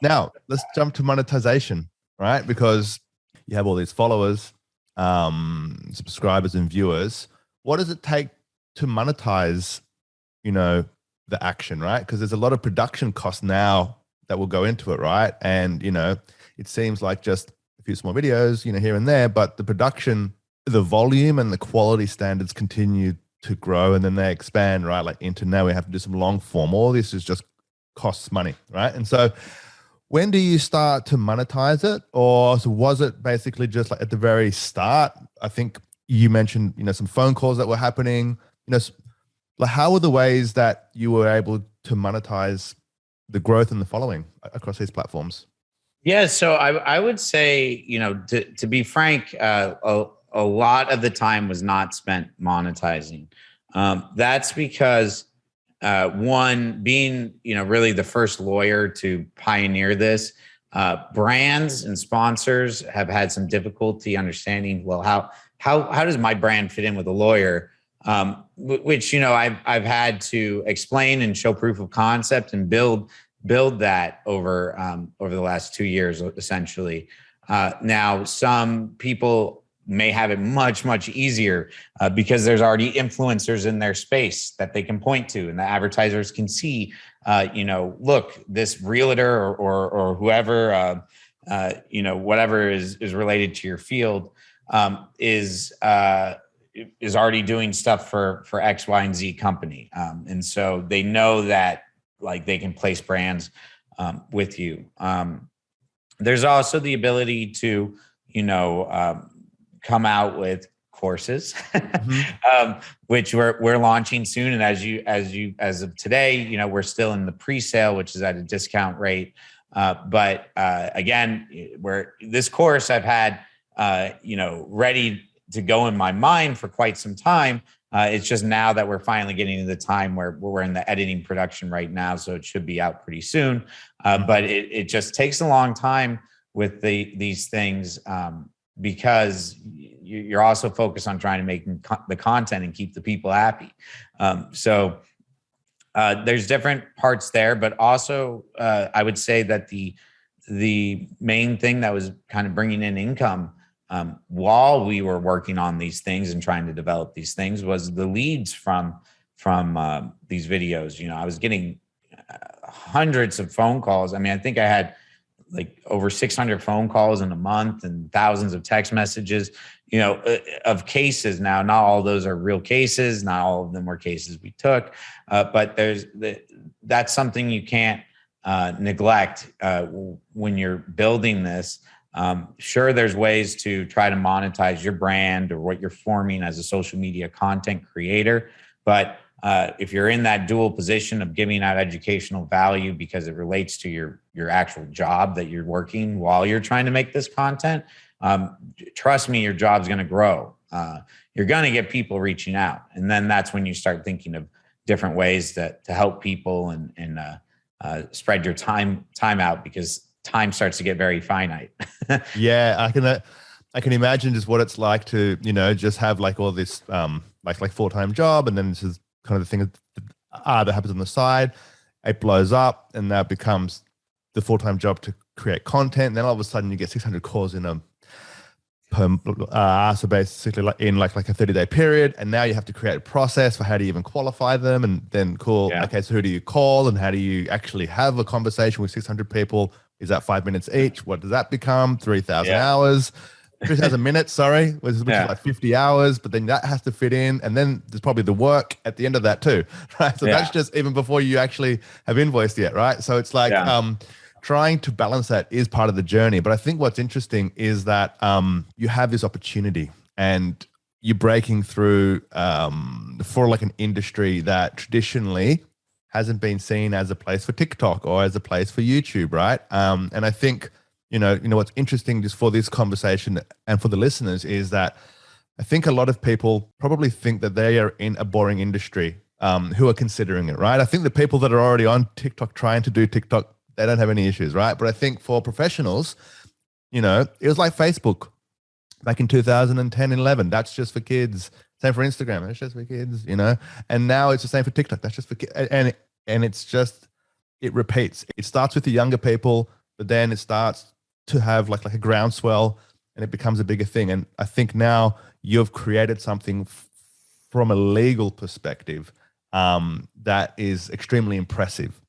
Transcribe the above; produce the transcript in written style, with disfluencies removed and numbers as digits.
Now let's jump to monetization, right? Because you have all these followers, subscribers and viewers. What does it take to monetize, the action, right? Because there's a lot of production costs now that will go into it, right? And, it seems like just a few small videos, here and there, but the production, the volume and the quality standards continue to grow, and then they expand, right? Like into now we have to do some long form. All this is just costs money, right? And so when do you start to monetize it? Or so was it basically just like at the very start? I think you mentioned, some phone calls that were happening, like how were the ways that you were able to monetize the growth and the following across these platforms? Yeah, so I would say, to be frank, a lot of the time was not spent monetizing. That's because one, being really the first lawyer to pioneer this, brands and sponsors have had some difficulty understanding, well, how does my brand fit in with a lawyer? Which I've had to explain and show proof of concept and build that over the last 2 years, essentially. Now, some people may have it much easier because there's already influencers in their space that they can point to, and the advertisers can see, look, this realtor or whoever, whatever is related to your field, is already doing stuff for X, Y, and Z company, and so they know that like they can place brands with you. There's also the ability to, come out with courses, which we're launching soon. And as of today, we're still in the pre-sale, which is at a discount rate. But again, this course I've had, ready to go in my mind for quite some time. It's just now that we're finally getting to the time where we're in the editing production right now. So it should be out pretty soon. But it just takes a long time with these things because you're also focused on trying to make the content and keep the people happy. So there's different parts there, but also I would say that the main thing that was kind of bringing in income while we were working on these things and trying to develop these things was the leads from these videos. I was getting hundreds of phone calls. I mean, I think I had like over 600 phone calls in a month and thousands of text messages, of cases. Now, not all of those are real cases. Not all of them were cases we took, but that's something you can't neglect when you're building this. Sure, there's ways to try to monetize your brand or what you're forming as a social media content creator. But if you're in that dual position of giving out educational value because it relates to your actual job that you're working while you're trying to make this content, trust me, your job's going to grow. You're going to get people reaching out. And then that's when you start thinking of different ways to help people and spread your time out, because time starts to get very finite. Yeah, I can imagine just what it's like to, just have like all this like full-time job, and then this is kind of the thing that happens on the side. It blows up, and that becomes the full-time job to create content. And then all of a sudden you get 600 calls in so basically like in like a 30-day period, and now you have to create a process for how do you even qualify them, and then okay, so who do you call, and how do you actually have a conversation with 600 people? Is that 5 minutes each? What does that become? 3,000 hours, 3,000 minutes, sorry, which is like 50 hours, but then that has to fit in. And then there's probably the work at the end of that too, right? So that's just even before you actually have invoiced yet, right? So it's like trying to balance that is part of the journey. But I think what's interesting is that you have this opportunity and you're breaking through for like an industry that traditionally hasn't been seen as a place for TikTok or as a place for YouTube, right? And I think, what's interesting just for this conversation and for the listeners is that I think a lot of people probably think that they are in a boring industry who are considering it, right? I think the people that are already on TikTok trying to do TikTok, they don't have any issues, right? But I think for professionals, it was like Facebook back in 2010 and 11. That's just for kids. Same for Instagram. That's just for kids, and now it's the same for TikTok. That's just for kids. And it's just, it repeats. It starts with the younger people. but then it starts to have like a groundswell, and it becomes a bigger thing. And I think now you've created something from a legal perspective that is extremely impressive.